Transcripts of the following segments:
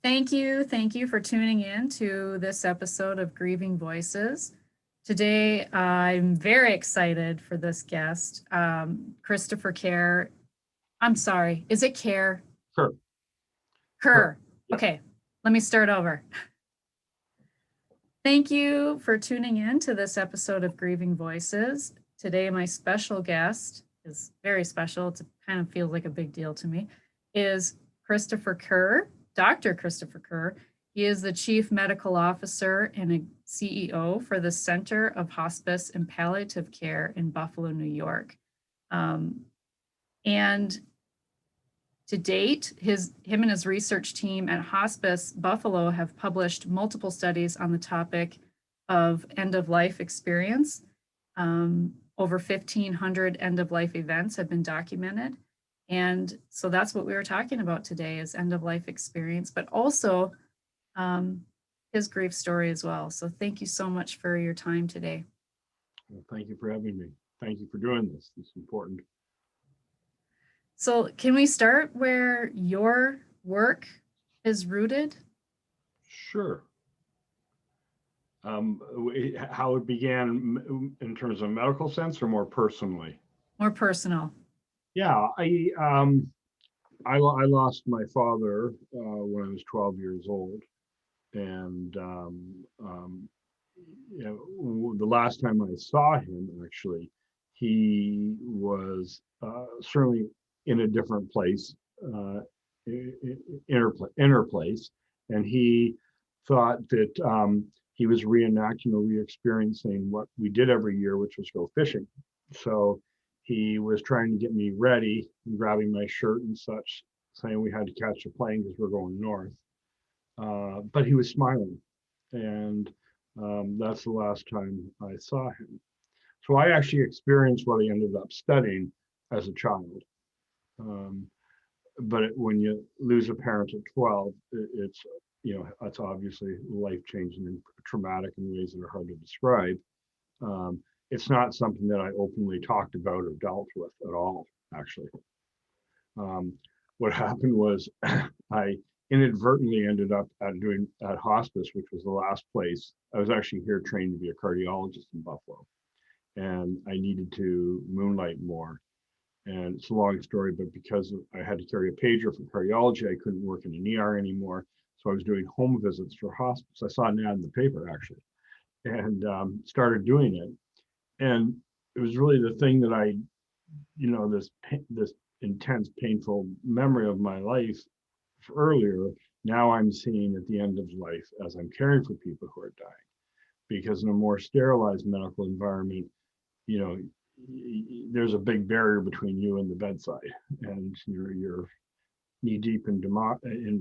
Thank you. Thank you for tuning in to this episode of Grieving Voices. Today, I'm very excited for this guest, Christopher Kerr. I'm sorry, is it Kerr? Sure, sure. Kerr. Yeah. Okay, let me start over. Thank you for tuning in to this episode of Grieving Voices. Today, my special guest is very special. It kind of feels like a big deal to me. Is Christopher Kerr, Dr. Christopher Kerr. He is the Chief Medical Officer and a CEO for the Center of Hospice and Palliative Care in Buffalo, New York. And to date, him and his research team at Hospice Buffalo have published multiple studies on the topic of end-of-life experience. Over 1,500 end-of-life events have been documented. And so that's what we were talking about today is end-of-life experience, but also his grief story as well. So thank you so much for your time today. Well, thank you for having me. Thank you for doing this. It's important. So can we start where your work is rooted? Sure. How it began in terms of medical sense or more personally? More personal. Yeah, I lost my father when I was 12 years old, and the last time I saw him, actually, he was certainly in a different place, inner place, and he thought that he was reenacting or re-experiencing what we did every year, which was go fishing. So he was trying to get me ready, grabbing my shirt and such, saying we had to catch a plane because we're going north. But he was smiling, and that's the last time I saw him. So I actually experienced what I ended up studying as a child. Um, when you lose a parent at 12, it's obviously life changing and traumatic in ways that are hard to describe. It's not something that I openly talked about or dealt with at all, actually. Um, what happened was I inadvertently ended up at hospice, which was the last place. I was actually here trained to be a cardiologist in Buffalo, and I needed to moonlight more. And it's a long story, but because I had to carry a pager for cardiology, I couldn't work in an ER anymore. So I was doing home visits for hospice. I saw an ad in the paper actually, and started doing it. And it was really the thing that this intense, painful memory of my life earlier. Now I'm seeing at the end of life as I'm caring for people who are dying, because in a more sterilized medical environment, you know, there's a big barrier between you and the bedside, and you're knee deep in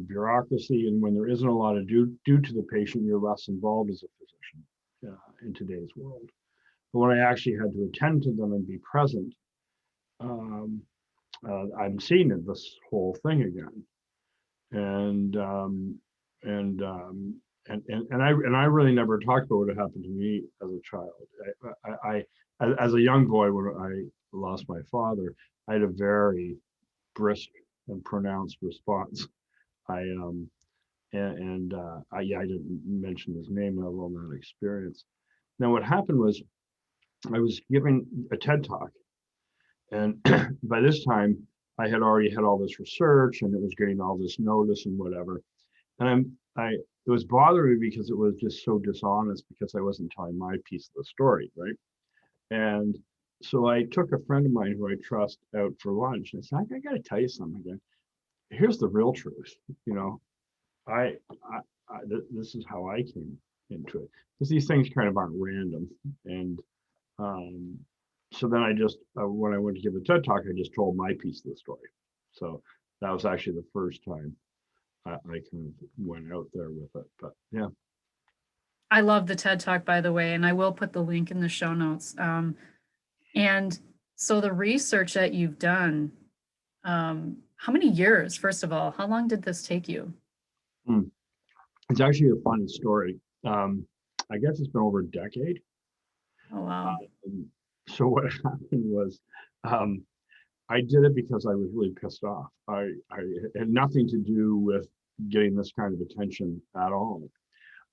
bureaucracy. And when there isn't a lot of due to the patient, you're less involved as a physician in today's world. But when I actually had to attend to them and be present, um, I'm seeing this whole thing again, and I really never talked about what happened to me as a child. As a young boy, when I lost my father, I had a very brisk and pronounced response. I I didn't mention his name, let alone that experience. Now, what happened was I was giving a TED talk, and by this time I had already had all this research, and it was getting all this notice and whatever. And it was bothering me because it was just so dishonest, because I wasn't telling my piece of the story, right? And so I took a friend of mine who I trust out for lunch, and I said, I got to tell you something again. Here's the real truth. You know, I, this is how I came into it, because these things kind of aren't random. And um, so then I just, when I went to give a TED talk, I just told my piece of the story. So that was actually the first time I kind of went out there with it. But yeah. I love the TED Talk, by the way, and I will put the link in the show notes. And so the research that you've done, how many years, first of all, how long did this take you? Hmm. It's actually a funny story. I guess it's been over a decade. Oh, wow. Um, so what happened was, I did it because I was really pissed off. I had nothing to do with getting this kind of attention at all.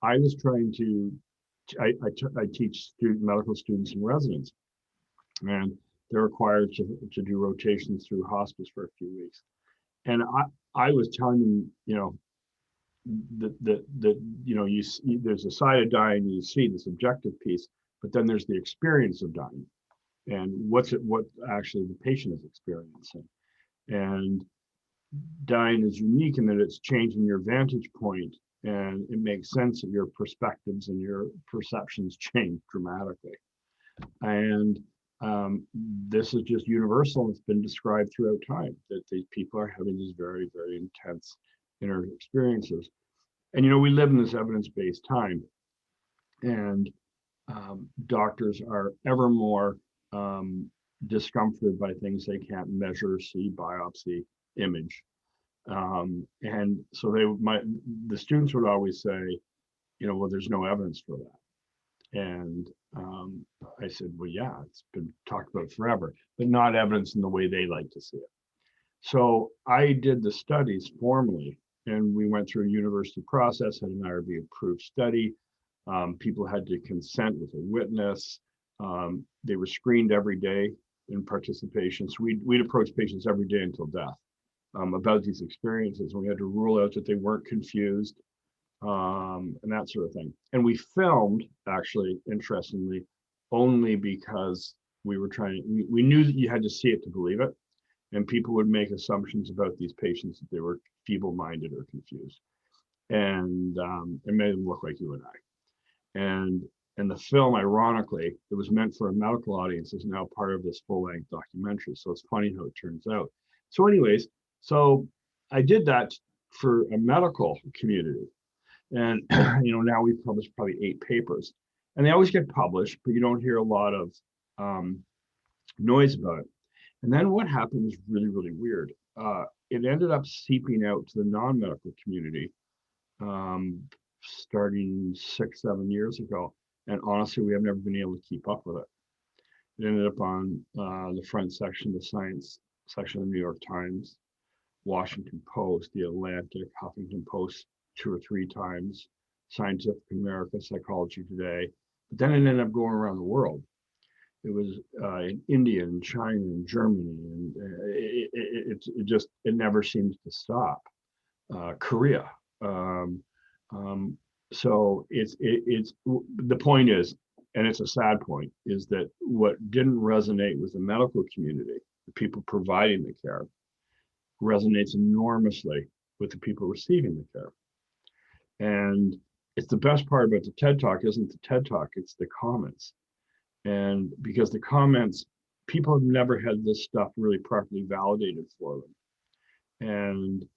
I was trying to, I teach medical students and residents, and they're required to do rotations through hospice for a few weeks. And I was telling them, you see, there's a side of dying, you see the subjective piece, but then there's the experience of dying, and what actually the patient is experiencing. And dying is unique in that it's changing your vantage point, and it makes sense that your perspectives and your perceptions change dramatically. And this is just universal, and it's been described throughout time that these people are having these very, very intense inner experiences. And we live in this evidence-based time, and doctors are ever more discomforted by things they can't measure, see, biopsy, image. And so the students would always say, well, there's no evidence for that. And I said, well, yeah, it's been talked about forever, but not evidence in the way they like to see it. So I did the studies formally, and we went through a university process, had an IRB approved study. People had to consent with a witness. They were screened every day in participation. So we'd approach patients every day until death about these experiences. And we had to rule out that they weren't confused, and that sort of thing. And we filmed, actually, interestingly, only because we knew that you had to see it to believe it. And people would make assumptions about these patients that they were feeble-minded or confused. And it made them look like you and I. And the film, ironically, it was meant for a medical audience, is now part of this full-length documentary. So it's funny how it turns out. So anyways, so I did that for a medical community. And now we've published probably 8 papers. And they always get published, but you don't hear a lot of noise about it. And then what happened was really, really weird. It ended up seeping out to the non-medical community starting 6-7 years ago. And honestly, we have never been able to keep up with it. It ended up on the front section, the science section of the New York Times, Washington Post, the Atlantic, Huffington Post 2 or 3 times, Scientific American, Psychology Today. But then it ended up going around the world. It was in India and China and Germany, and it never seems to stop. Korea. So it's the point is, and it's a sad point, is that what didn't resonate with the medical community, the people providing the care, resonates enormously with the people receiving the care. And it's the best part about the TED Talk isn't the TED Talk, it's the comments. And because the comments, people have never had this stuff really properly validated for them. And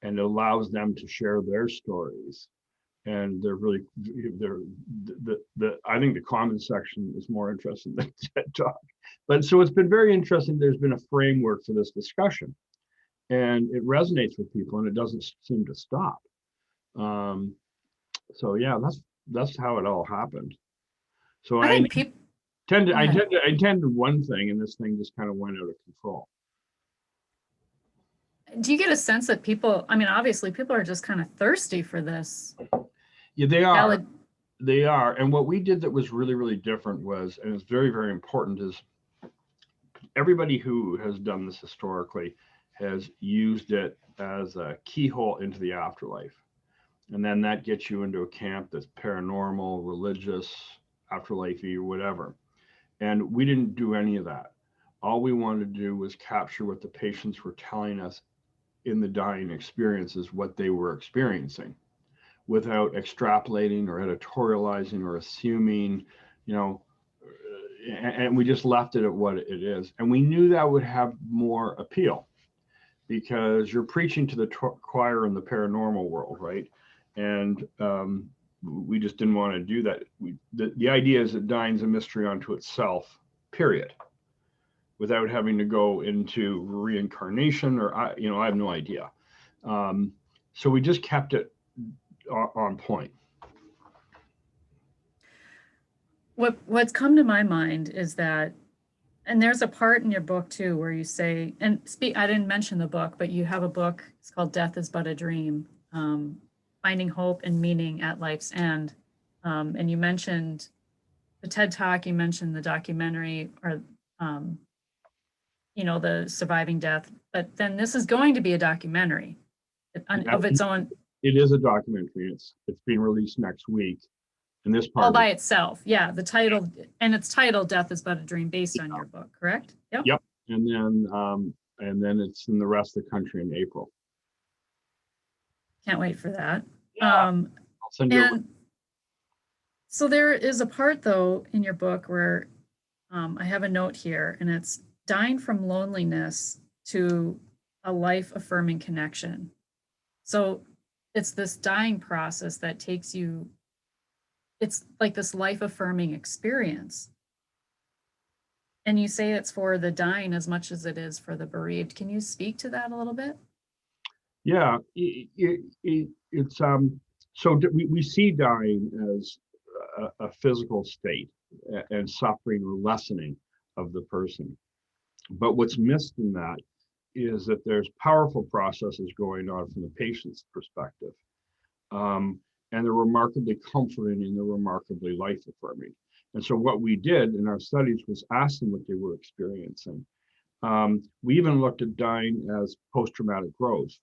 it allows them to share their stories. And they're really, I think the comment section is more interesting than TED Talk. But so it's been very interesting. There's been a framework for this discussion, and it resonates with people, and it doesn't seem to stop. So yeah, that's how it all happened. So I intended one thing, and this thing just kind of went out of control. Do you get a sense that people, obviously people are just kind of thirsty for this? Yeah, they are. They are. And what we did that was really, really different was, and it's very, very important, is everybody who has done this historically has used it as a keyhole into the afterlife. And then that gets you into a camp that's paranormal, religious, afterlife-y, or whatever. And we didn't do any of that. All we wanted to do was capture what the patients were telling us in the dying experiences, what they were experiencing, without extrapolating or editorializing or assuming, and we just left it at what it is. And we knew that would have more appeal because you're preaching to the choir in the paranormal world, right? And we just didn't want to do that. The idea is that dying's a mystery unto itself, period, without having to go into reincarnation or, I have no idea. So we just kept it on point. What's come to my mind is that And there's a part in your book too where you say, and I didn't mention the book, but you have a book. It's called "Death Is But a Dream," finding hope and meaning at life's end. And you mentioned the TED Talk. You mentioned the documentary, or the surviving death. But then this is going to be a documentary Yeah, of its own, it is a documentary. It's being released next week. And this all part of by it, itself. Yeah, the title, and it's titled "Death Is But a Dream," based on your book, correct? Yep. yep. And then it's in the rest of the country in April. Can't wait for that. Yeah, Um, I'll send you a link. and so there is a part though in your book where I have a note here, and it's dying from loneliness to a life affirming connection. So it's this dying process that takes you, it's like this life affirming experience. And you say it's for the dying as much as it is for the bereaved. Can you speak to that a little bit? Yeah, it's so we see dying as a physical state and suffering or lessening of the person. But what's missed in that is that there's powerful processes going on from the patient's perspective. And they're remarkably comforting and they're remarkably life affirming. And so what we did in our studies was ask them what they were experiencing. We even looked at dying as post-traumatic growth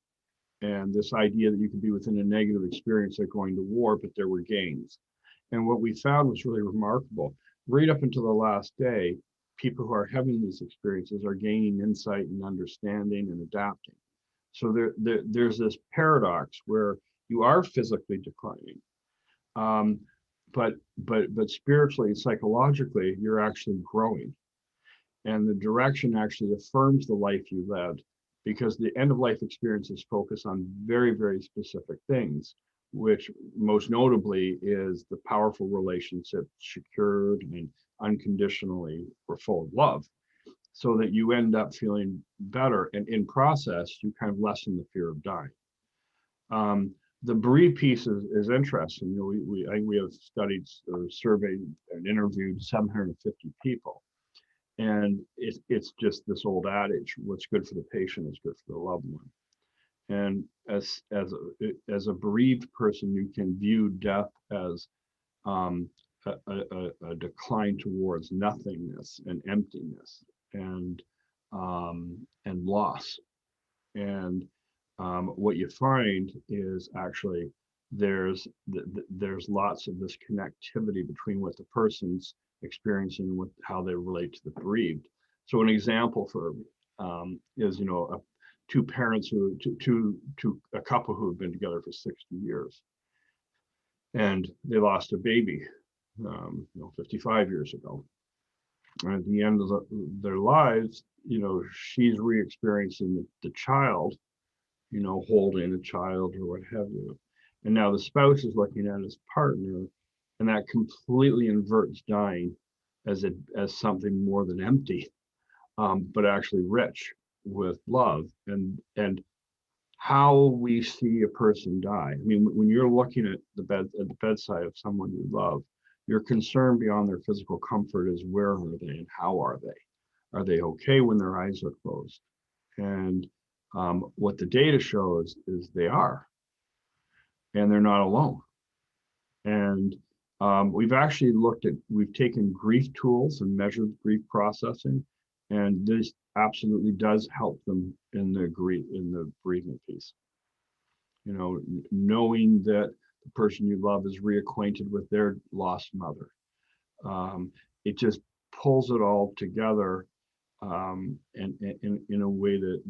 and this idea that you could be within a negative experience like going to war, but there were gains. And what we found was really remarkable. Right up until the last day, people who are having these experiences are gaining insight and understanding and adapting. So there's this paradox where you are physically declining, um, but spiritually and psychologically, you're actually growing. And the direction actually affirms the life you led because the end of life experiences focus on very, very specific things, which most notably is the powerful relationship secured and unconditionally or full of love, so that you end up feeling better. And in process, you kind of lessen the fear of dying. The bereaved piece is interesting. We have studied or surveyed and interviewed 750 people. And it's just this old adage: what's good for the patient is good for the loved one. And as a bereaved person, you can view death as um, a decline towards nothingness and emptiness and loss. And what you find is actually there's lots of this connectivity between what the person's experiencing and how they relate to the bereaved. So an example for is two parents to a couple who have been together for 60 years, and they lost a baby 55 years ago. And at the end of their lives, she's re-experiencing the child, holding a child or what have you. And now the spouse is looking at his partner, and that completely inverts dying as something more than empty, but actually rich with love and how we see a person die. I mean, when you're looking at the bedside of someone you love, your concern beyond their physical comfort is where are they and how are they? Are they okay when their eyes are closed? And what the data shows is they are, and they're not alone. And we've taken grief tools and measured grief processing, and this absolutely does help them in the bereavement piece. Knowing that the person you love is reacquainted with their lost mother. It just pulls it all together and in a way that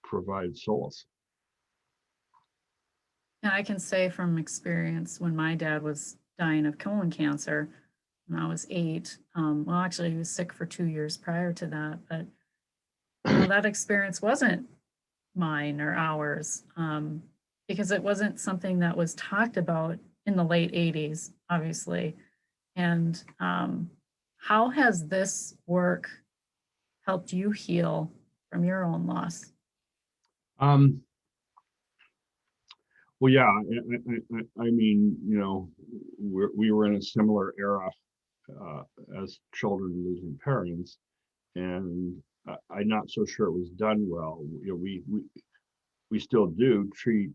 provides solace. And I can say from experience, when my dad was dying of colon cancer when I was 8, well, actually, he was sick for 2 years prior to that, but that experience wasn't mine or ours, because it wasn't something that was talked about in the late 80s, obviously. And how has this work helped you heal from your own loss? Um, well, yeah, I mean, we were in a similar era as children losing parents, and I'm not so sure it was done well. You know, we still do treat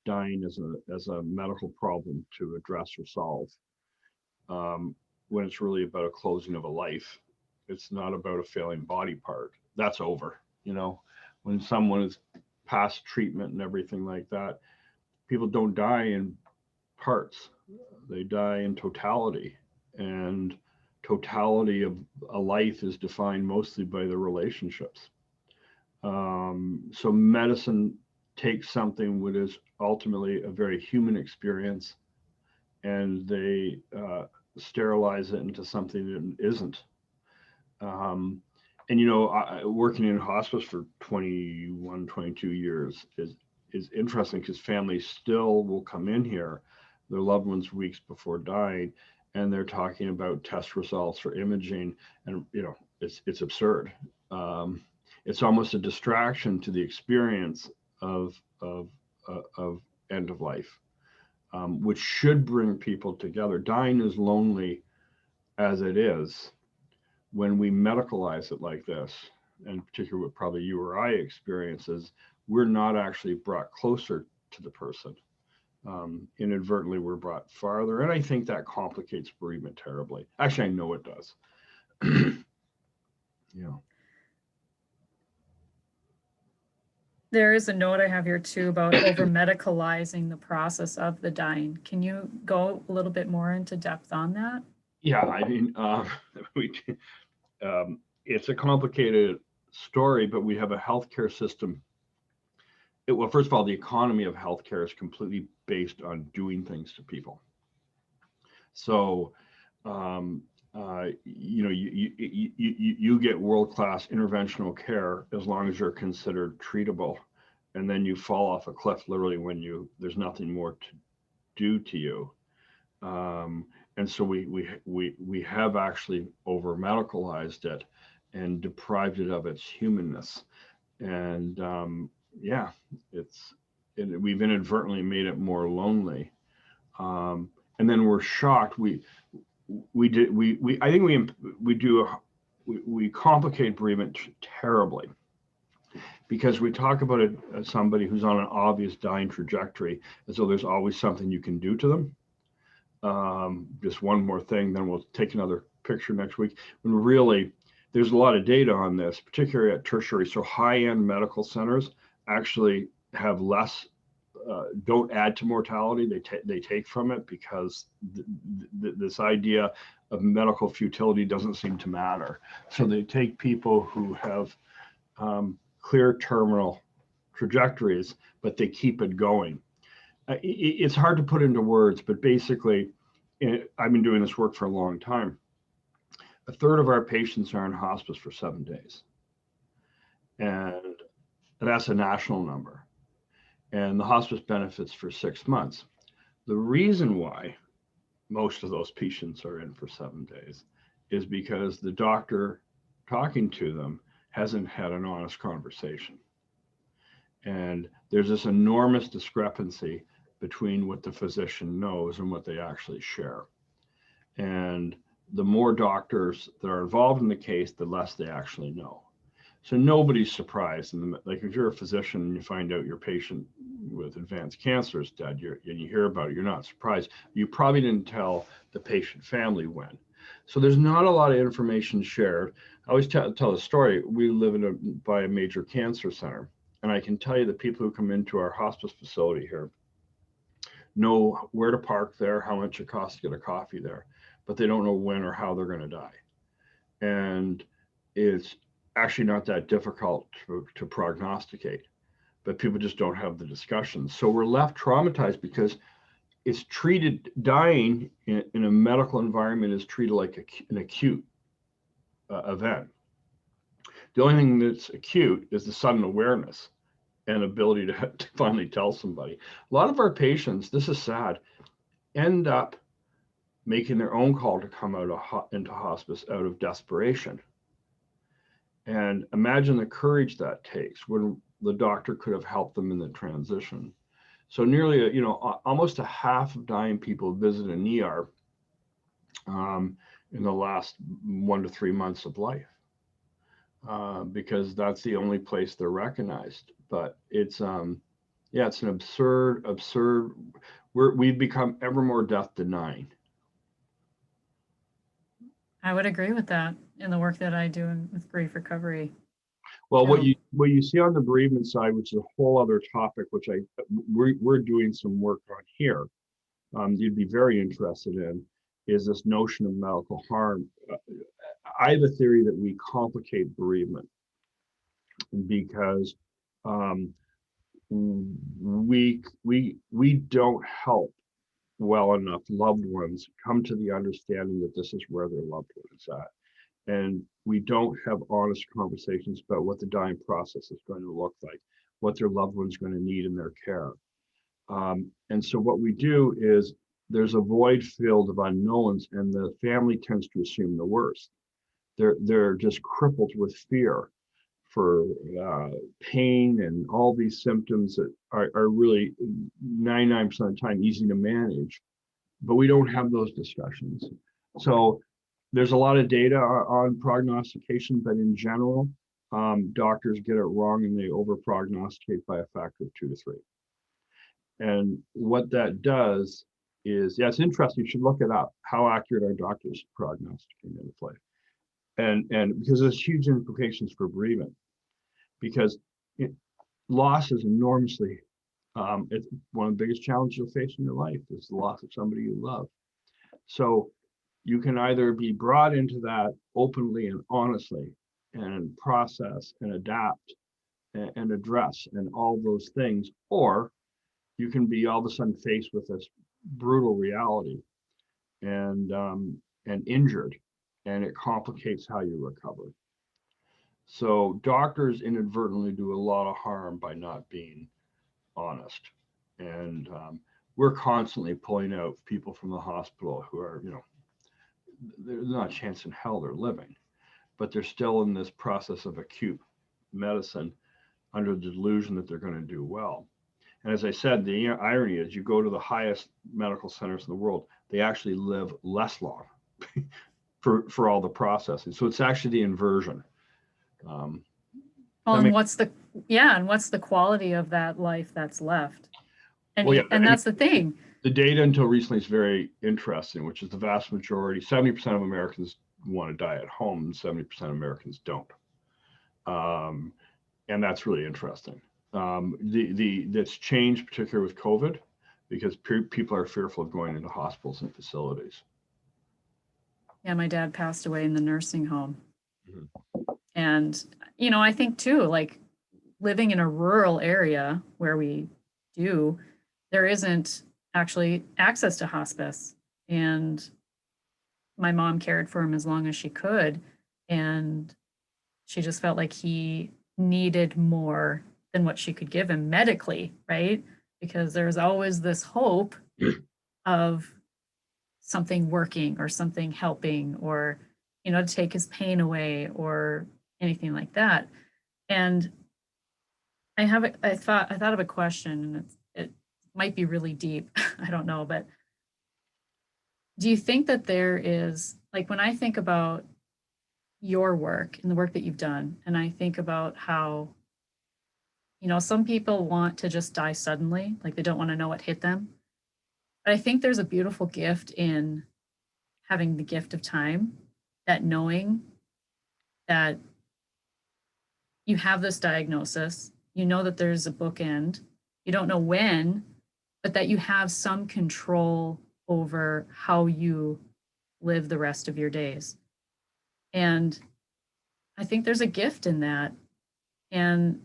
dying as a medical problem to address or solve, when it's really about a closing of a life. It's not about a failing body part. That's over. You know, when someone is past treatment and everything like that, people don't die in parts. They die in totality. And totality of a life is defined mostly by the relationships. So medicine takes something which is ultimately a very human experience, and they sterilize it into something that isn't. Um, and you know, working in hospice for 21, 22 years is interesting because families still will come in here, their loved ones weeks before dying, and they're talking about test results or imaging, and you know, it's absurd. Um, it's almost a distraction to the experience of end of life, which should bring people together. Dying is lonely as it is. When we medicalize it like this, and particularly what probably you or I experiences, we're not actually brought closer to the person. Inadvertently, we're brought farther, and I think that complicates bereavement terribly. Actually, I know it does. Yeah. There is a note I have here too about over medicalizing the process of the dying. Can you go a little bit more into depth on that? Yeah, I mean, we, it's a complicated story, but we have a healthcare system. Well, first of all, the economy of healthcare is completely based on doing things to people. So, um, you know, you get world-class interventional care as long as you're considered treatable, and then you fall off a cliff literally when there's nothing more to do to you. And so we have actually over medicalized it and deprived it of its humanness. And yeah, we've inadvertently made it more lonely. Um, and then we're shocked. We I think we do we complicate bereavement terribly because we talk about it as somebody who's on an obvious dying trajectory as though there's always something you can do to them. Just one more thing, then we'll take another picture next week. When really, there's a lot of data on this, particularly at tertiary. So high-end medical centers actually have less, don't add to mortality. They take from it because this idea of medical futility doesn't seem to matter. So they take people who have clear terminal trajectories, but they keep it going. It's hard to put into words, but basically, I've been doing this work for a long time. A third of our patients are in hospice for 7 days, and that's a national number. And the hospice benefits for 6 months. The reason why most of those patients are in for 7 days is because the doctor talking to them hasn't had an honest conversation. And there's this enormous discrepancy between what the physician knows and what they actually share. And the more doctors that are involved in the case, the less they actually know. So nobody's surprised. Like if you're a physician and you find out your patient with advanced cancer is dead, and you hear about it, you're not surprised. You probably didn't tell the patient family when. So there's not a lot of information shared. I always tell the story. We live by a major cancer center. And I can tell you the people who come into our hospice facility here know where to park there, how much it costs to get a coffee there, but they don't know when or how they're going to die. And it's actually not that difficult to prognosticate, but people just don't have the discussion. So we're left traumatized because it's treated, dying in a medical environment is treated like an acute event. The only thing that's acute is the sudden awareness and ability to finally tell somebody. A lot of our patients, this is sad, end up making their own call to come into hospice out of desperation. And imagine the courage that takes when the doctor could have helped them in the transition. So nearly, almost a half of dying people visit an ER. in the last 1 to 3 months of life, because that's the only place they're recognized. But it's yeah, it's an absurd. We've become ever more death denying. I would agree with that in the work that I do with grief recovery. Well, too. what you see on the bereavement side, which is a whole other topic, which we're doing some work on here, you'd be very interested in, is this notion of medical harm. I have a theory that we complicate bereavement because um, we don't help well enough loved ones come to the understanding that this is where their loved one is at, and we don't have honest conversations about what the dying process is going to look like, what their loved one's going to need in their care. And so what we do is there's a void field of unknowns, and the family tends to assume the worst. They're just crippled with fear for pain and all these symptoms that are really 99% of the time easy to manage, but we don't have those discussions. So there's a lot of data on prognostication, but in general, doctors get it wrong and they over prognosticate by a factor of 2 to 3. And what that does is, yeah, it's interesting. You should look it up. How accurate are doctors prognosticating in the life? And because there's huge implications for bereavement, because loss is enormously, it's one of the biggest challenges you'll face in your life is the loss of somebody you love. So you can either be brought into that openly and honestly and process and adapt and address and all those things, or you can be all of a sudden faced with this brutal reality and injured, and it complicates how you recover. So doctors inadvertently do a lot of harm by not being honest, and we're constantly pulling out people from the hospital who are, there's not a chance in hell they're living, but they're still in this process of acute medicine under the delusion that they're going to do well. And as I said, the irony is you go to the highest medical centers in the world, they actually live less long for all the processing. So it's actually the inversion. Well, and what's the quality of that life that's left? And well, yeah, and that's the thing. The data until recently is very interesting, which is the vast majority, 70% of Americans want to die at home, and 70% of Americans don't. And that's really interesting. That's changed, particularly with COVID, because people are fearful of going into hospitals and facilities. Yeah, my dad passed away in the nursing home. Mm-hmm. And, I think too, like living in a rural area where we do, there isn't actually access to hospice. And my mom cared for him as long as she could. And she just felt like he needed more than what she could give him medically, right? Because there's always this hope of something working or something helping or, to take his pain away or anything like that. And I thought of a question, and it might be really deep. I don't know, but do you think that there is, like, when I think about your work and the work that you've done, and I think about how, some people want to just die suddenly, like they don't want to know what hit them. But I think there's a beautiful gift in having the gift of time, that knowing that you have this diagnosis, you know that there's a bookend, you don't know when, but that you have some control over how you live the rest of your days. And I think there's a gift in that. And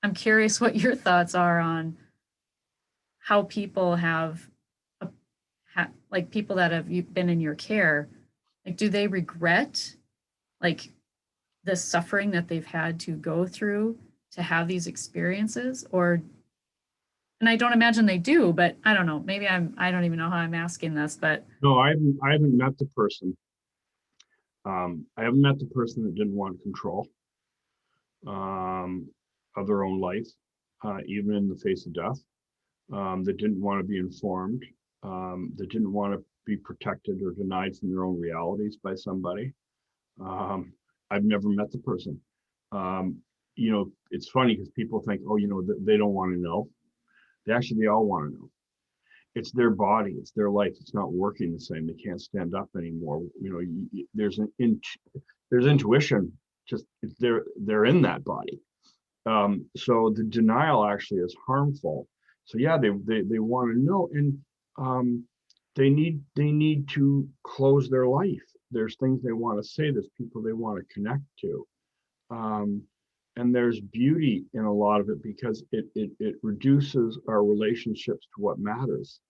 I'm curious what your thoughts are on how people like people that have been in your care, like, do they regret like the suffering that they've had to go through to have these experiences? Or, and I don't imagine they do, but I don't know, maybe I don't even know how I'm asking this, but No, I haven't met the person. I haven't met the person that didn't want control of their own life, even in the face of death, that didn't want to be informed, that didn't want to be protected or denied from their own realities by somebody. Um, I've never met the person. Um, it's funny because people think, oh, they don't want to know. They all want to know. It's their body, it's their life. It's not working the same. They can't stand up anymore. There's intuition. Just they're in that body. So the denial actually is harmful. So yeah, they want to know, and um, they need to close their life. There's things they want to say. There's people they want to connect to, um, and there's beauty in a lot of it because it reduces our relationships to what matters.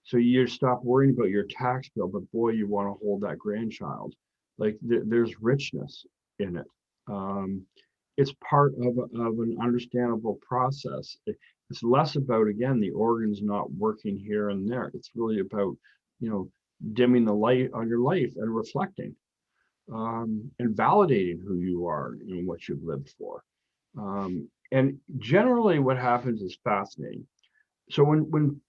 So you stop worrying about your tax bill, but boy, you want to hold that grandchild. Like there's richness in it. Um, it's part of an understandable process. It's less about, again, the organs not working here and there. It's really about, you know, dimming the light on your life and reflecting, and validating who you are and what you've lived for. And generally what happens is fascinating. So when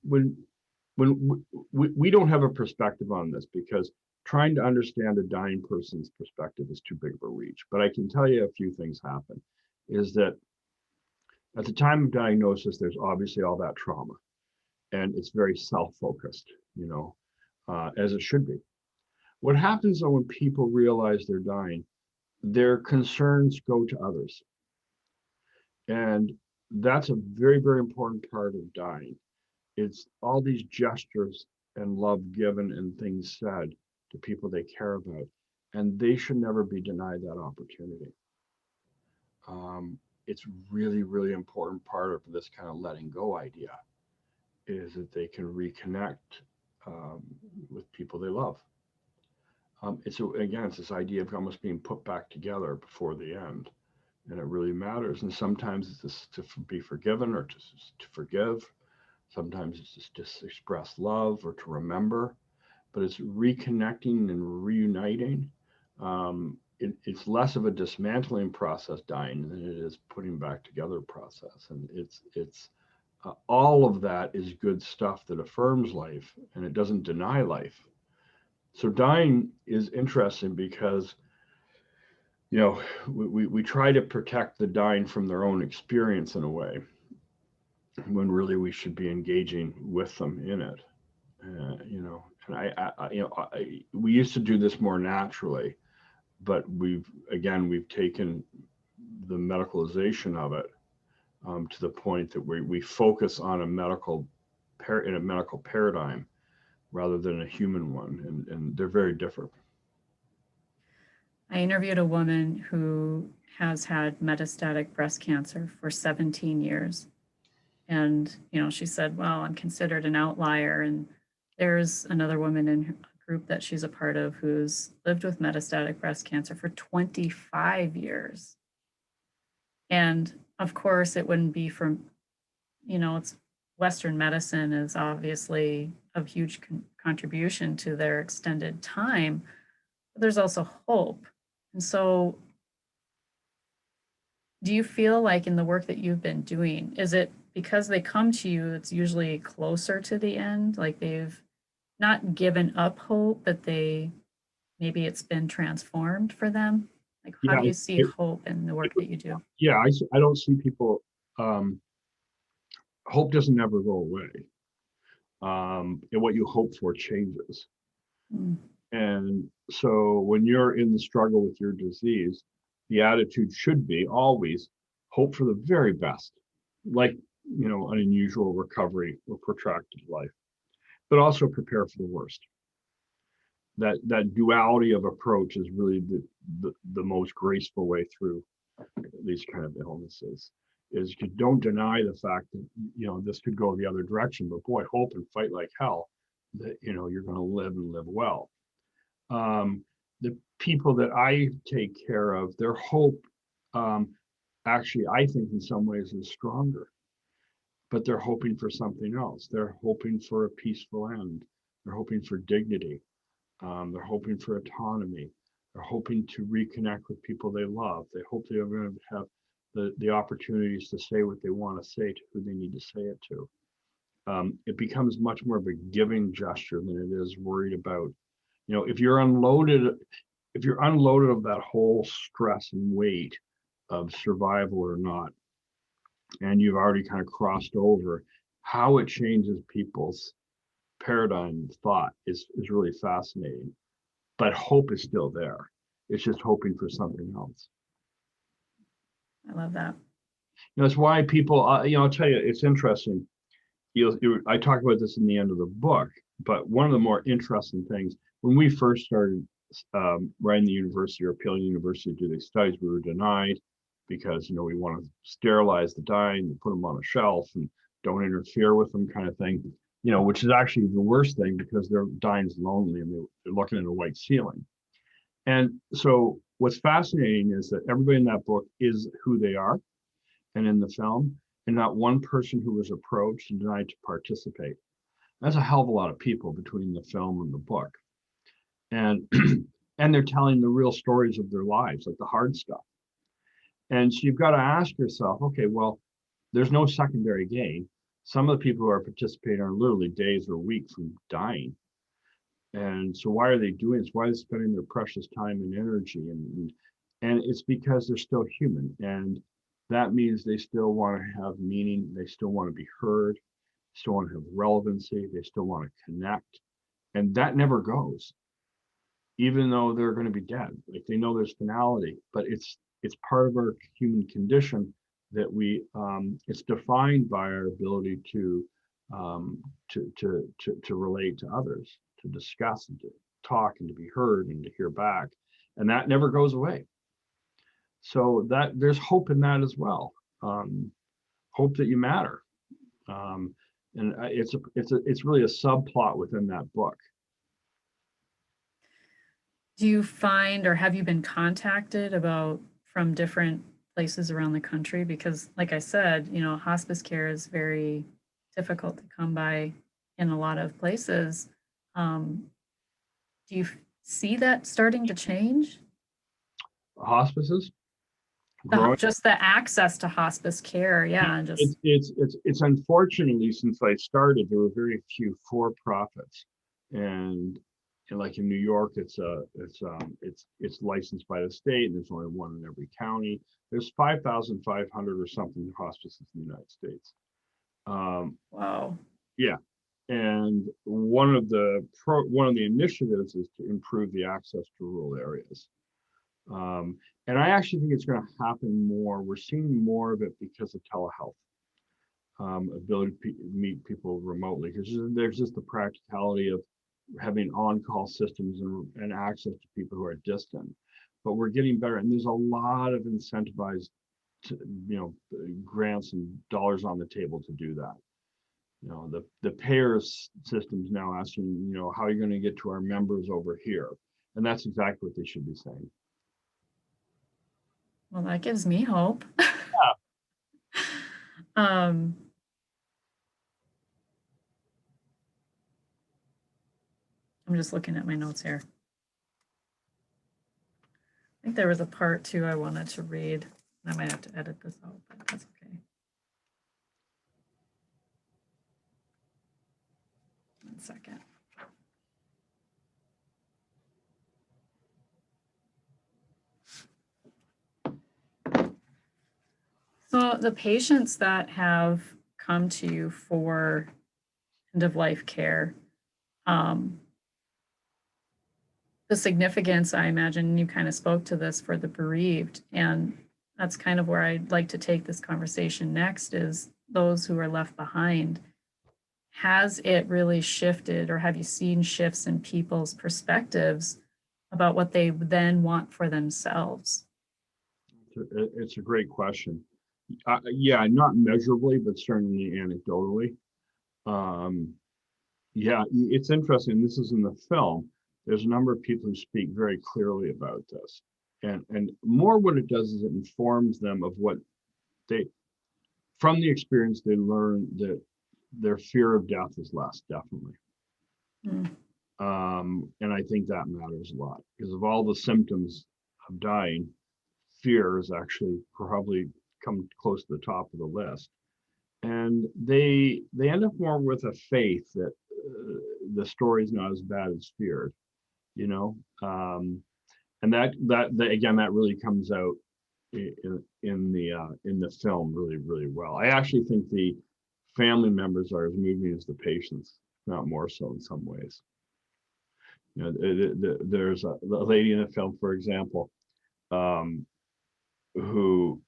we don't have a perspective on this, because trying to understand a dying person's perspective is too big of a reach. But I can tell you a few things happen. Is that at the time of diagnosis, there's obviously all that trauma, and it's very self-focused, as it should be. What happens though when people realize they're dying, their concerns go to others, and that's a very, very important part of dying. It's all these gestures and love given and things said to people they care about, and they should never be denied that opportunity. It's really, really important part of this kind of letting go idea is that they can reconnect, um, with people they love. Again, it's this idea of almost being put back together before the end, and it really matters. And sometimes it's just to be forgiven or to forgive. Sometimes it's just to express love or to remember, but it's reconnecting and reuniting. It's less of a dismantling process dying than it is putting back together process, and it's all of that is good stuff that affirms life and it doesn't deny life. So dying is interesting because we try to protect the dying from their own experience in a way, when really we should be engaging with them in it. And we used to do this more naturally, but we've taken the medicalization of it, to the point that we focus on in a medical paradigm rather than a human one, and they're very different. I interviewed a woman who has had metastatic breast cancer for 17 years. And, she said, well, I'm considered an outlier. And there's another woman in a group that she's a part of who's lived with metastatic breast cancer for 25 years. And of course, it wouldn't be from, it's Western medicine is obviously of huge contribution to their extended time, but there's also hope. And so, do you feel like in the work that you've been doing, is it because they come to you, it's usually closer to the end, like they've not given up hope, but maybe it's been transformed for them? Like, how Yeah, do you see hope in the work that you do? yeah. I don't see people. Hope doesn't ever go away, and what you hope for changes. Mm. And so when you're in the struggle with your disease, the attitude should be always hope for the very best, like, an unusual recovery or protracted life, but also prepare for the worst. That duality of approach is really the most graceful way through these kind of illnesses. Is you don't deny the fact that this could go the other direction, but boy, hope and fight like hell that you're going to live and live well. The people that I take care of, their hope, actually, I think in some ways is stronger, but they're hoping for something else. They're hoping for a peaceful end. They're hoping for dignity. They're hoping for autonomy. They're hoping to reconnect with people they love. They hope they're going to have the opportunities to say what they want to say to who they need to say it to. it becomes much more of a giving gesture than it is worried about, if you're unloaded of that whole stress and weight of survival or not, and you've already kind of crossed over, how it changes people's paradigm thought is really fascinating. But hope is still there. It's just hoping for something else. I love that. That's why people, I'll tell you, it's interesting. I talk about this in the end of the book, but one of the more interesting things, when we first started writing the university or appealing university to do these studies, we were denied because, we want to sterilize the dying and put them on a shelf and don't interfere with them, kind of thing, which is actually the worst thing because they're dying lonely and they're looking at a white ceiling. And so what's fascinating is that everybody in that book is who they are, and in the film, and not one person who was approached and denied to participate. That's a hell of a lot of people between the film and the book. And and they're telling the real stories of their lives, like the hard stuff. And so you've got to ask yourself, okay, well, there's no secondary gain. Some of the people who are participating are literally days or weeks from dying. And so why are they doing this? Why are they spending their precious time and energy? And it's because they're still human. And that means they still want to have meaning. They still want to be heard, still want to have relevancy. They still want to connect. And that never goes, even though they're going to be dead. Like, they know there's finality, but it's part of our human condition that it's defined by our ability to relate to others, to discuss and to talk and to be heard and to hear back. And that never goes away. So that there's hope in that as well. Hope that you matter. And it's really a subplot within that book. Do you find, or have you been contacted from different places around the country? Because like I said, hospice care is very difficult to come by in a lot of places. Do you see that starting to change? Hospices growing. Just the access to hospice care, yeah, and just It's unfortunately, since I started, there were very few for-profits, and like in New York, it's licensed by the state, and there's only one in every county. There's 5,500 or something hospices in the United States. Wow. Yeah, and one of the initiatives is to improve the access to rural areas. And I actually think it's going to happen more. We're seeing more of it because of telehealth, ability to meet people remotely, because there's just the practicality of having on-call systems and access to people who are distant. But we're getting better, and there's a lot of incentivized, grants and dollars on the table to do that. The payer systems now asking, how are you going to get to our members over here? And that's exactly what they should be saying. Well, that gives me hope. Yeah. I'm just looking at my notes here. I think there was a part too I wanted to read. I might have to edit this out, but that's okay. One second. So the patients that have come to you for end-of-life care, the significance, I imagine, you kind of spoke to this for the bereaved, and that's kind of where I'd like to take this conversation next, is those who are left behind. Has it really shifted, or have you seen shifts in people's perspectives about what they then want for themselves? It's a great question. Yeah, not measurably, but certainly anecdotally. Yeah, it's interesting. This is in the film. There's a number of people who speak very clearly about this. And more what it does is it informs them of what from the experience, they learn that their fear of death is less, definitely. Mm. And I think that matters a lot, because of all the symptoms of dying, fear is actually probably come close to the top of the list. and they end up more with a faith that the story's not as bad as feared, you know. And that again, that really comes out in the film really well. I actually think the family members are as moving as the patients, not more so in some ways. You know, there's a lady in the film, for example, um, who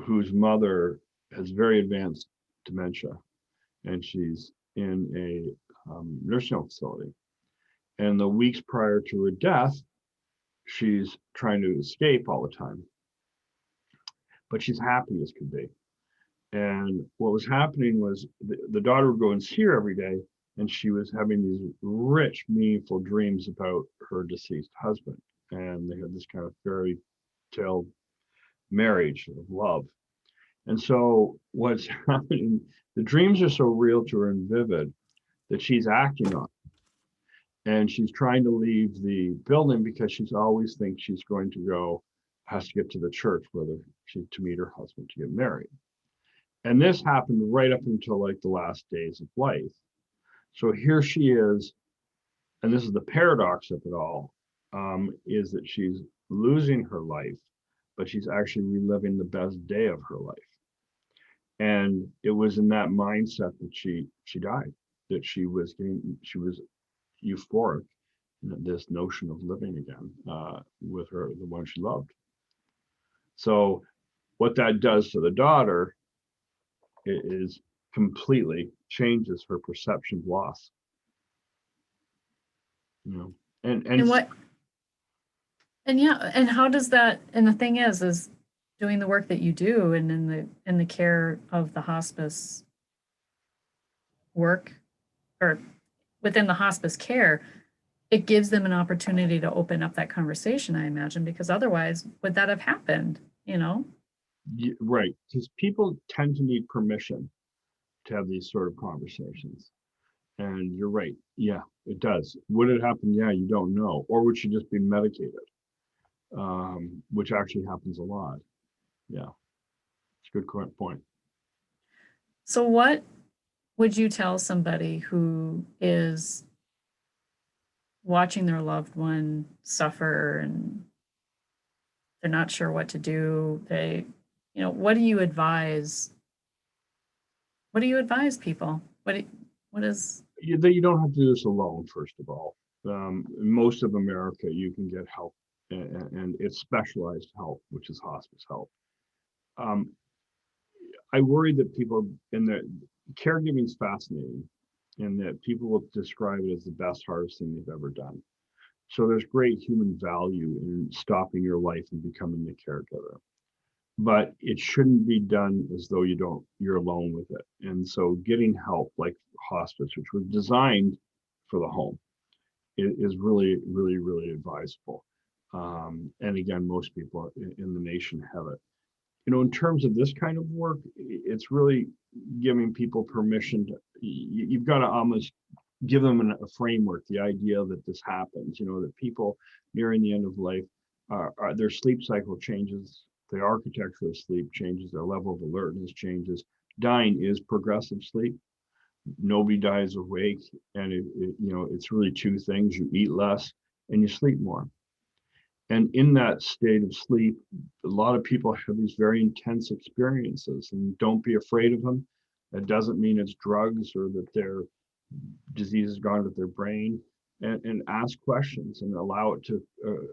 whose mother has very advanced dementia, and she's in a nursing home facility. And the weeks prior to her death, she's trying to escape all the time, but she's happy as could be. And what was happening was the daughter would go and see her every day, and she was having these rich, meaningful dreams about her deceased husband. And they had this kind of fairy tale marriage of love. And so what's happening, the dreams are so real to her and vivid that she's acting on it. And she's trying to leave the building because she's always thinks she's going to go, has to get to the church whether she to meet her husband to get married. And this happened right up until like the last days of life. So here she is, and this is the paradox of it all, is that she's losing her life, but she's actually reliving the best day of her life. And it was in that mindset that she died, that she was euphoric, this notion of living again with her, the one she loved. So what that does to the daughter is completely changes her perception of loss. You know, And what, and yeah, and how does that, and the thing is doing the work that you do and in the care of the hospice work or within the hospice care, it gives them an opportunity to open up that conversation, I imagine, because otherwise would that have happened, you know? right, because people tend to need permission to have these sort of conversations. And you're right. Yeah, it does. Would it happen? Yeah, you don't know. Or would she just be medicated? Which actually happens a lot. Yeah, it's a good point. So what would you tell somebody who is watching their loved one suffer and they're not sure what to do? What do you advise? What do you advise people? What is? You don't have to do this alone, first of all. In most of America, you can get help, and it's specialized help, which is hospice help. Um, I worry that people in the caregiving is fascinating, and that people will describe it as the best, hardest thing they've ever done. So there's great human value in stopping your life and becoming the caregiver. But it shouldn't be done as though you're alone with it. And so getting help like hospice, which was designed for the home, is really advisable. And again, most people in the nation have it. In terms of this kind of work, it's really giving people permission to, you've got to almost give them a framework, the idea that this happens, that people nearing the end of life, their sleep cycle changes, the architecture of sleep changes, their level of alertness changes. Dying is progressive sleep. Nobody dies awake, and it's really two things: you eat less and you sleep more. And in that state of sleep, a lot of people have these very intense experiences, and don't be afraid of them. That doesn't mean it's drugs or that their disease is gone with their brain. And ask questions and allow it to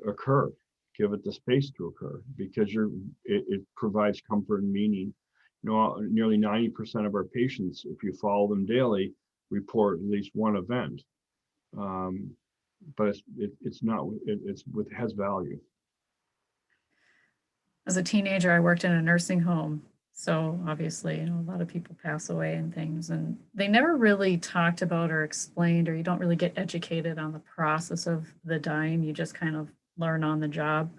occur. Give it the space to occur, because it provides comfort and meaning. Nearly 90% of our patients, if you follow them daily, report at least one event. But it's not, it has value. As a teenager, I worked in a nursing home. So obviously, a lot of people pass away and things, and they never really talked about or explained, or you don't really get educated on the process of the dying. You just kind of learn on the job.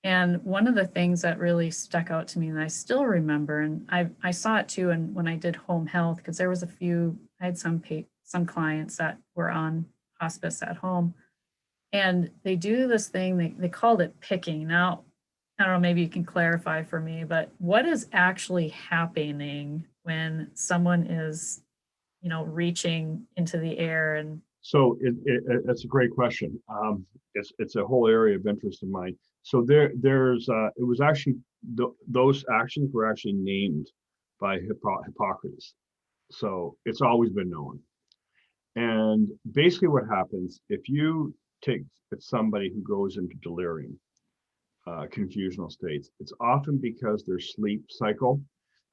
And one of the things that really stuck out to me, and I still remember, and I saw it too, and when I did home health, because there was I had some clients that were on hospice at home, and they do this thing, they called it picking. Now, I don't know, maybe you can clarify for me, but what is actually happening when someone is, reaching into the air and So it's a great question. It's a whole area of interest of mine. So it was actually those actions were actually named by Hippocrates. So it's always been known. And basically, what happens if you take somebody who goes into delirium, confusional states, it's often because their sleep cycle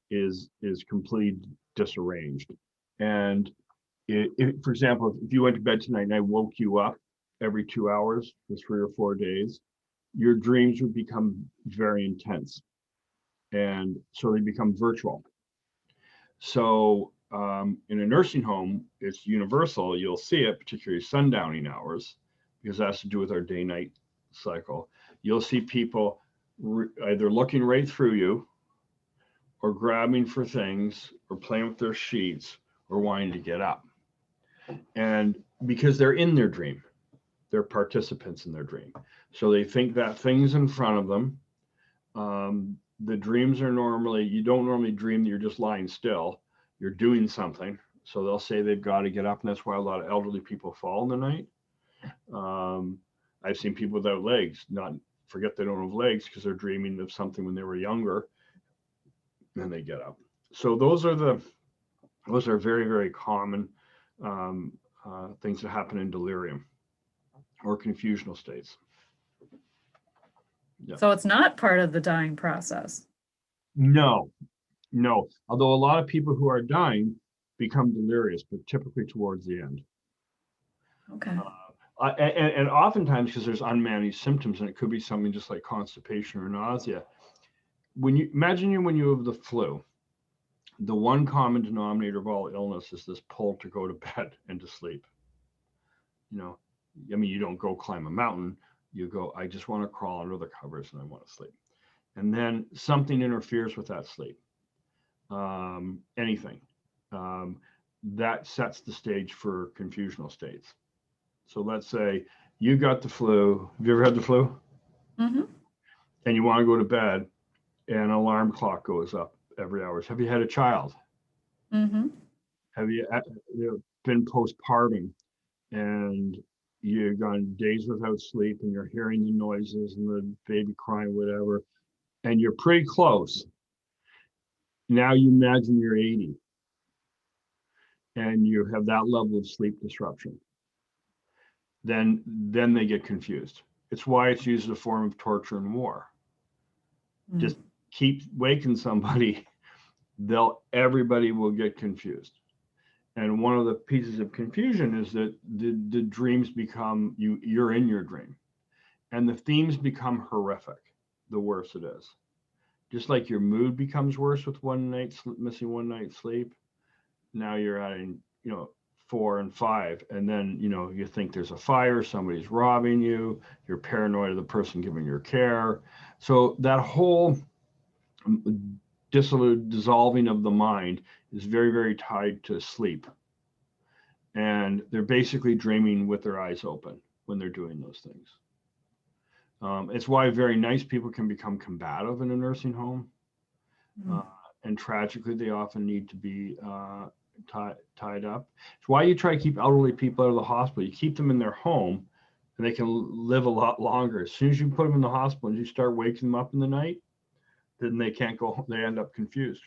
is completely disarranged. And for example, if you went to bed tonight and I woke you up every 2 hours for 3 or 4 days, your dreams would become very intense. And so they become virtual. So in a nursing home, it's universal. You'll see it, particularly sundowning hours, because that has to do with our day-night cycle. You'll see people either looking right through you or grabbing for things or playing with their sheets or wanting to get up. And because they're in their dream, they're participants in their dream. So they think that thing's in front of them. The dreams are normally, you don't normally dream that you're just lying still, you're doing something. So they'll say they've got to get up, and that's why a lot of elderly people fall in the night. I've seen people without legs, not forget they don't have legs because they're dreaming of something when they were younger, and they get up. So those are very, very common things that happen in delirium or confusional states. Yeah. so it's not part of the dying process. No. Although a lot of people who are dying become delirious, but typically towards the end. Okay. And oftentimes, because there's unmanaged symptoms, and it could be something just like constipation or nausea. When you have the flu, the one common denominator of all illness is this pull to go to bed and to sleep. You don't go climb a mountain. You go, I just want to crawl under the covers and I want to sleep. And then something interferes with that sleep. Anything. That sets the stage for confusional states. So let's say you got the flu. Have you ever had the flu? Mm-hmm. And you want to go to bed, and an alarm clock goes up every hour. Have you had a child? Mm-hmm. Have you been postpartum and you've gone days without sleep and you're hearing the noises and the baby crying, whatever, and you're pretty close. Now you imagine you're 80 and you have that level of sleep disruption. Then they get confused. It's why it's used as a form of torture in war. Just keep waking somebody, everybody will get confused. And one of the pieces of confusion is that the dreams become, you're in your dream. And the themes become horrific, the worse it is. Just like your mood becomes worse with missing 1 night's sleep, now you're adding, 4 and 5. And then, you think there's a fire, somebody's robbing you, you're paranoid of the person giving your care. So that whole dissolving of the mind is very, very tied to sleep. And they're basically dreaming with their eyes open when they're doing those things. It's why very nice people can become combative in a nursing home. And tragically, they often need to be tied up. It's why you try to keep elderly people out of the hospital. You keep them in their home and they can live a lot longer. As soon as you put them in the hospital and you start waking them up in the night, then they can't go home. They end up confused.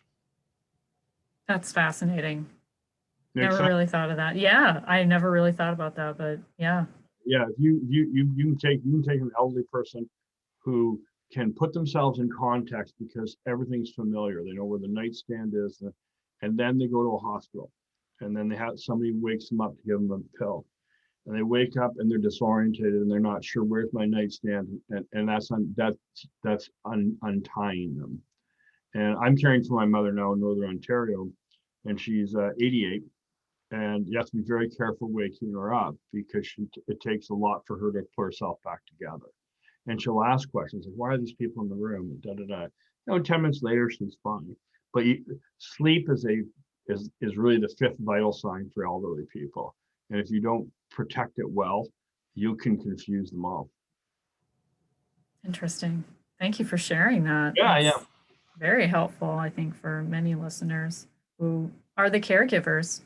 That's fascinating. Makes Never sense? really thought of that. Yeah, I never really thought about that, but yeah. Yeah, you can take an elderly person who can put themselves in context because everything's familiar. They know where the nightstand is, and then they go to a hospital, and then somebody wakes them up to give them a pill, and they wake up and they're disoriented and they're not sure where's my nightstand, and that's untying them. And I'm caring for my mother now in Northern Ontario, and she's 88. And you have to be very careful waking her up because it takes a lot for her to put herself back together. And she'll ask questions like, why are these people in the room? And 10 minutes later, she's fine. But sleep is really the 5th vital sign for elderly people. And if you don't protect it well, you can confuse them all. Interesting. Thank you for sharing that. Yeah, That's very helpful, I think, for many listeners. who are the caregivers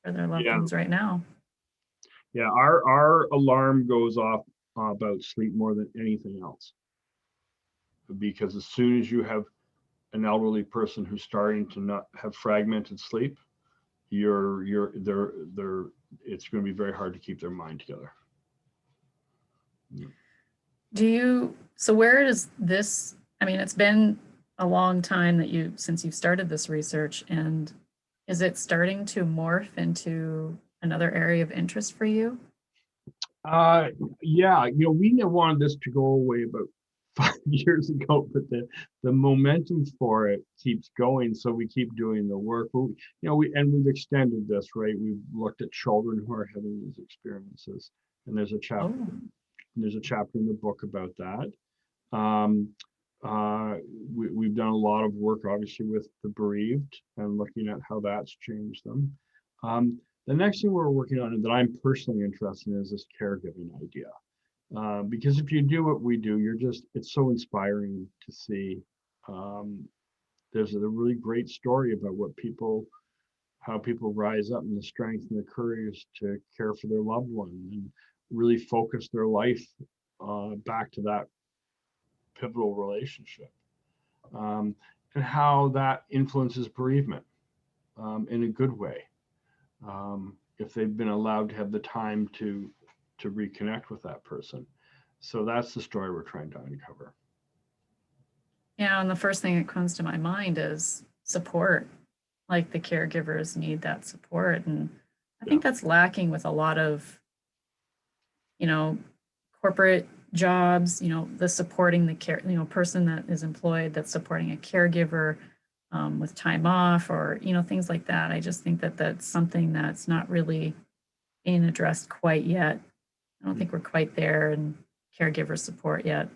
for their loved Yeah, ones right now. yeah. Our alarm goes off about sleep more than anything else, because as soon as you have an elderly person who's starting to not have fragmented sleep, they're it's going to be very hard to keep their mind together. So where does this, I mean, it's been a long time since you've started this research, and is it starting to morph into another area of interest for you? Uh, yeah, we wanted this to go away about 5 years ago, but the momentum for it keeps going, so we keep doing the work. But we've extended this, right? We've looked at children who are having these experiences, and Oh, there's a chapter in the book about that. Um, we've done a lot of work, obviously, with the bereaved and looking at how that's changed them. The next thing we're working on, and that I'm personally interested in, is this caregiving idea. Because if you do what we do, it's so inspiring to see. Um, there's a really great story about how people rise up in the strength and the courage to care for their loved one and really focus their life back to that pivotal relationship, um, and how that influences bereavement in a good way, if they've been allowed to have the time to reconnect with that person. So that's the story we're trying to uncover. yeah. And the first thing that comes to my mind is support. Like the caregivers need that support. And I Yeah, think that's lacking with a lot of, you know, corporate jobs, the supporting the care, person that is employed that's supporting a caregiver with time off or, things like that. I just think that that's something that's not really being addressed quite yet. I don't think we're quite there in caregiver support yet.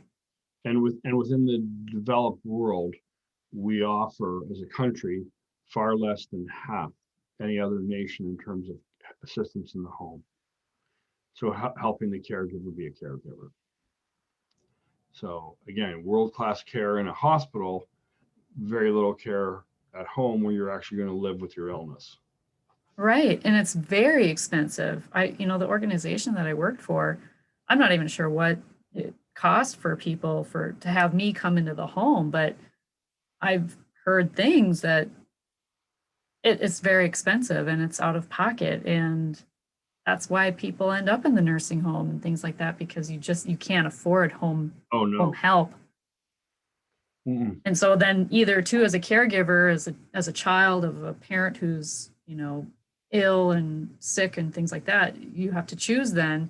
and within the developed world, we offer as a country far less than half any other nation in terms of assistance in the home. So helping the caregiver be a caregiver. So again, world-class care in a hospital, very little care at home where you're actually going to live with your illness. Right. And it's very expensive. The organization that I worked for, I'm not even sure what it costs for people to have me come into the home, but I've heard things that it's very expensive and it's out of pocket. And that's why people end up in the nursing home and things like that, because you can't afford Oh home no. help. Mm-mm. And so then either too, as a caregiver, as a child of a parent who's, ill and sick and things like that, you have to choose then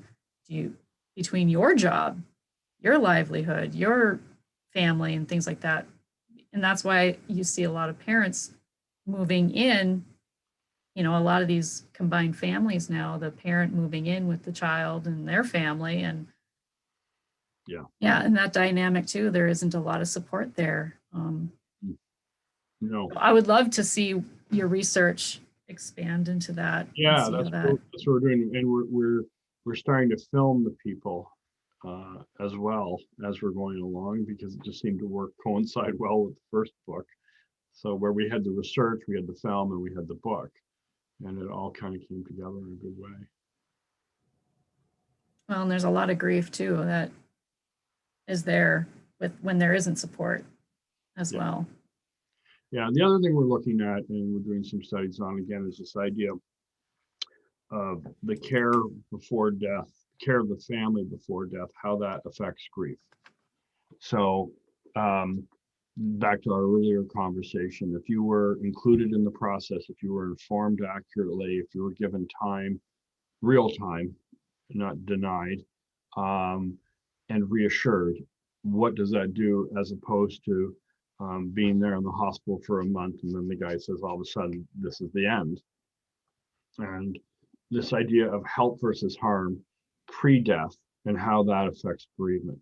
between your job, your livelihood, your family and things like that. And that's why you see a lot of parents moving in, a lot of these combined families now, the parent moving in with the child and their family. And Yeah. yeah, and that dynamic too, there isn't a lot of support there. No. I would love to see your research expand into that and Yeah, see how that. that's what we're doing, and we're starting to film the people as well as we're going along, because it just seemed to coincide well with the first book. So where we had the research, we had the film, and we had the book, and it all kind of came together in a good way. Well, and there's a lot of grief too that is there with when there isn't support as Yeah. well. Yeah. The other thing we're looking at, and we're doing some studies on again, is this idea of the care before death, care of the family before death, how that affects grief. So, back to our earlier conversation, if you were included in the process, if you were informed accurately, if you were given time, real time, not denied, um, and reassured, what does that do as opposed to being there in the hospital for a month and then the guy says all of a sudden this is the end? And this idea of help versus harm pre-death and how that affects bereavement.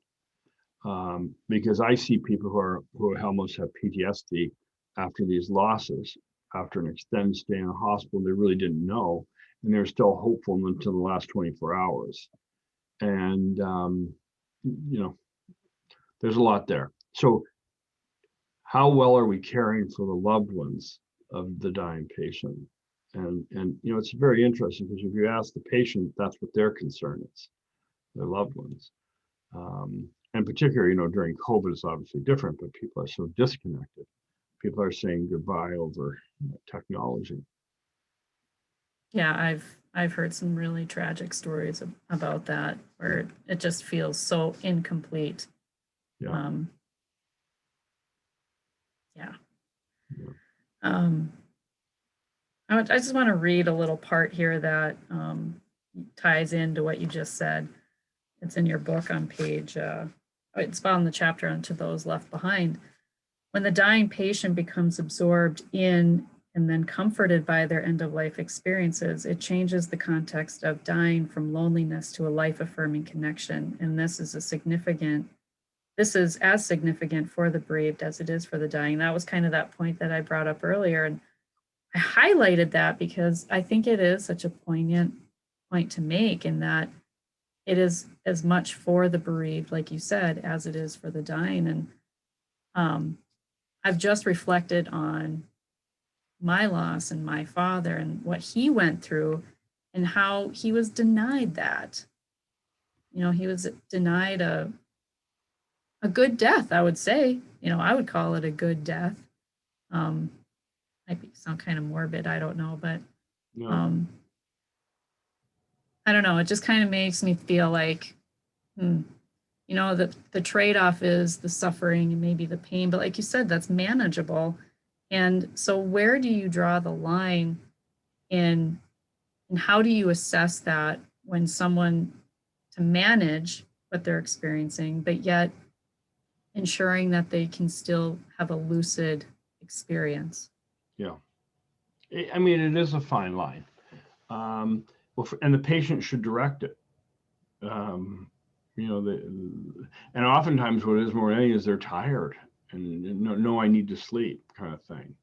Because I see people who almost have PTSD after these losses, after an extended stay in a hospital, they really didn't know, and they're still hopeful until the last 24 hours. And there's a lot there. So, how well are we caring for the loved ones of the dying patient. And you know, it's very interesting because if you ask the patient, that's what their concern is, their loved ones. And particularly, you know, during COVID, it's obviously different, but people are so disconnected. People are saying goodbye over technology. Yeah, I've heard some really tragic stories about that where it just feels so incomplete. Yeah. Um, yeah. Yeah. Um, I just want to read a little part here that ties into what you just said. It's in your book on page, it's found the chapter on To Those Left Behind. When the dying patient becomes absorbed in and then comforted by their end of life experiences, it changes the context of dying from loneliness to a life affirming connection. And this is as significant for the bereaved as it is for the dying. That was kind of that point that I brought up earlier. And I highlighted that because I think it is such a poignant point to make, in that it is as much for the bereaved, like you said, as it is for the dying. And I've just reflected on my loss and my father and what he went through and how he was denied that. You know, he was denied a good death, I would say. You know, I would call it a good death. Um, might be sound kind of morbid, I don't know, but Yeah. um, I don't know. It just kind of makes me feel like, you know, the trade-off is the suffering and maybe the pain, but like you said, that's manageable. And so where do you draw the line in, and how do you assess that when someone to manage what they're experiencing, but yet ensuring that they can still have a lucid experience? Yeah. I mean, it is a fine line. Well, and the patient should direct it. Um, you know, and oftentimes what it is more than anything is they're tired and no, I need to sleep kind of thing.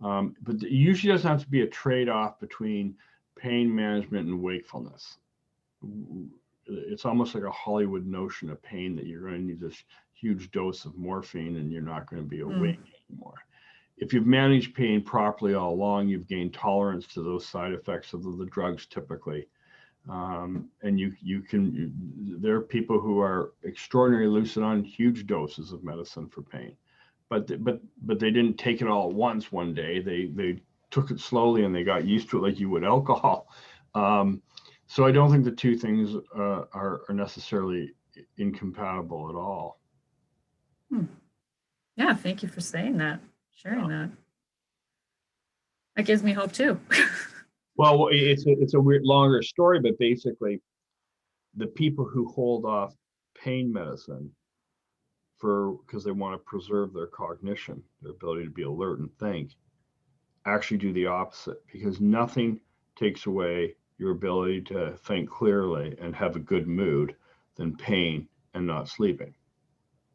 But it usually doesn't have to be a trade-off between pain management and wakefulness. It's almost like a Hollywood notion of pain that you're going to need this huge dose of morphine and you're not going to be awake anymore. If you've managed pain properly all along, you've gained tolerance to those side effects of the drugs typically. And there are people who are extraordinarily lucid on huge doses of medicine for pain, but they didn't take it all at once one day. They took it slowly and they got used to it like you would alcohol. So I don't think the two things are necessarily incompatible at all. Yeah, thank you for saying that, sharing Yeah. that. That gives me hope too. Well, it's a weird longer story, but basically, the people who hold off pain medicine because they want to preserve their cognition, their ability to be alert and think, actually do the opposite, because nothing takes away your ability to think clearly and have a good mood than pain and not sleeping.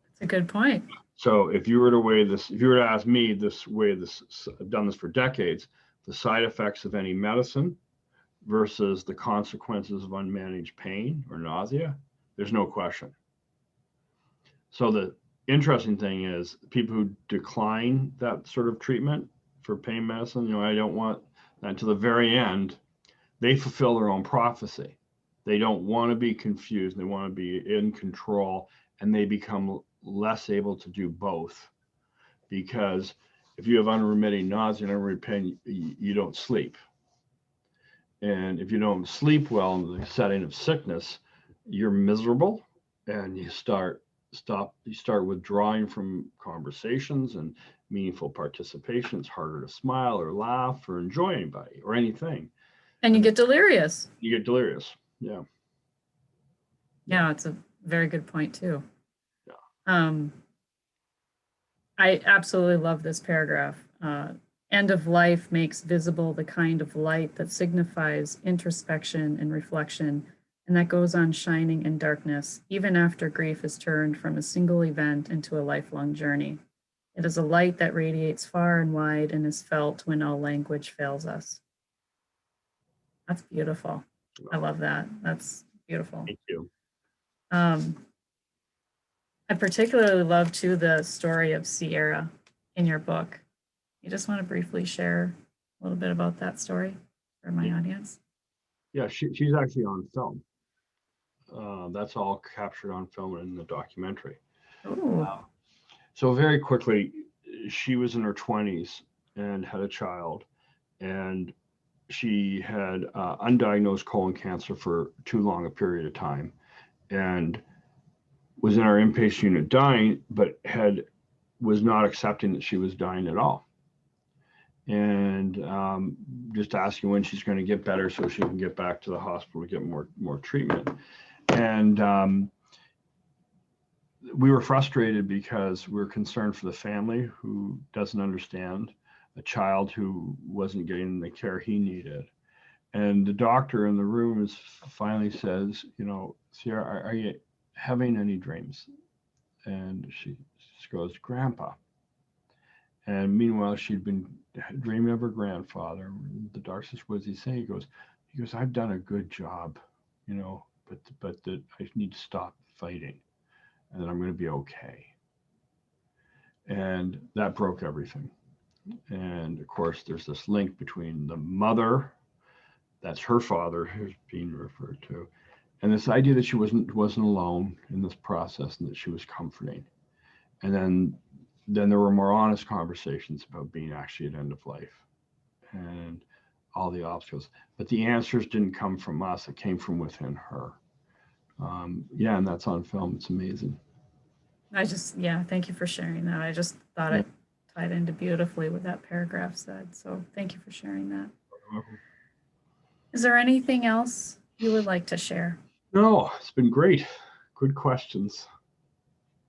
That's a good point. So if you were to ask me I've done this for decades, the side effects of any medicine versus the consequences of unmanaged pain or nausea, there's no question. So the interesting thing is people who decline that sort of treatment for pain medicine, you know, I don't want that to the very end, they fulfill their own prophecy. They don't want to be confused. They want to be in control, and they become less able to do both. Because if you have unremitting nausea and unremitting pain, you don't sleep. And if you don't sleep well in the setting of sickness, you're miserable and you start withdrawing from conversations and meaningful participation. It's harder to smile or laugh or enjoy anybody or anything. And you get delirious. You get delirious. Yeah. Yeah, it's a very good point too. Yeah. I absolutely love this paragraph. End of life makes visible the kind of light that signifies introspection and reflection, and that goes on shining in darkness, even after grief is turned from a single event into a lifelong journey. It is a light that radiates far and wide and is felt when all language fails us. That's beautiful. I love that. That's beautiful. Thank you. I particularly love too the story of Sierra in your book. You just want to briefly share a little bit about that story for my audience? Yeah, she's actually on film. That's all captured on film in the documentary. Oh, So very quickly, she was in her 20s and had a child, and she had undiagnosed colon cancer for too long a period of time, and was in our inpatient unit dying, but was not accepting that she was dying at all, and just asking when she's going to get better so she can get back to the hospital to get more treatment. And we were frustrated because we were concerned for the family who doesn't understand a child who wasn't getting the care he needed. And the doctor in the room finally says, Sierra, are you having any dreams? And she goes, Grandpa. And meanwhile, she'd been dreaming of her grandfather. The doctor says, what does he say? He goes, I've done a good job, but I need to stop fighting, and then I'm going to be okay. And that broke everything. And of course, there's this link between the mother, that's her father who's being referred to, and this idea that she wasn't alone in this process and that she was comforting. And then there were more honest conversations about being actually at end of life and all the obstacles. But the answers didn't come from us, it came from within her. Yeah, and that's on film. It's amazing. Thank you for sharing that. I just thought it tied into beautifully what that paragraph said. So thank you for sharing that. Is there anything else you would like to share? No, it's been great. Good questions.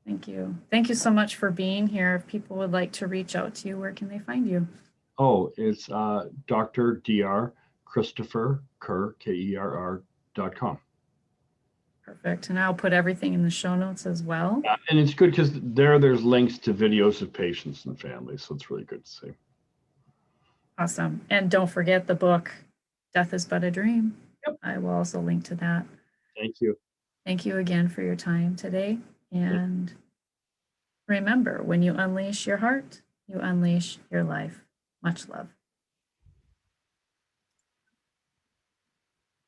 Thank you. Thank you so much for being here. If people would like to reach out to you, where can they find you? Oh, it's Dr. Dr. Christopher Kerr, KERR.com. Perfect. And I'll put everything in the show notes as well. And it's good because there's links to videos of patients and families. So it's really good to see. Awesome. And don't forget the book, Death is But a Dream. Yep. I will also link to that. Thank you. Thank you again for your time today. And remember, when you unleash your heart, you unleash your life. Much love.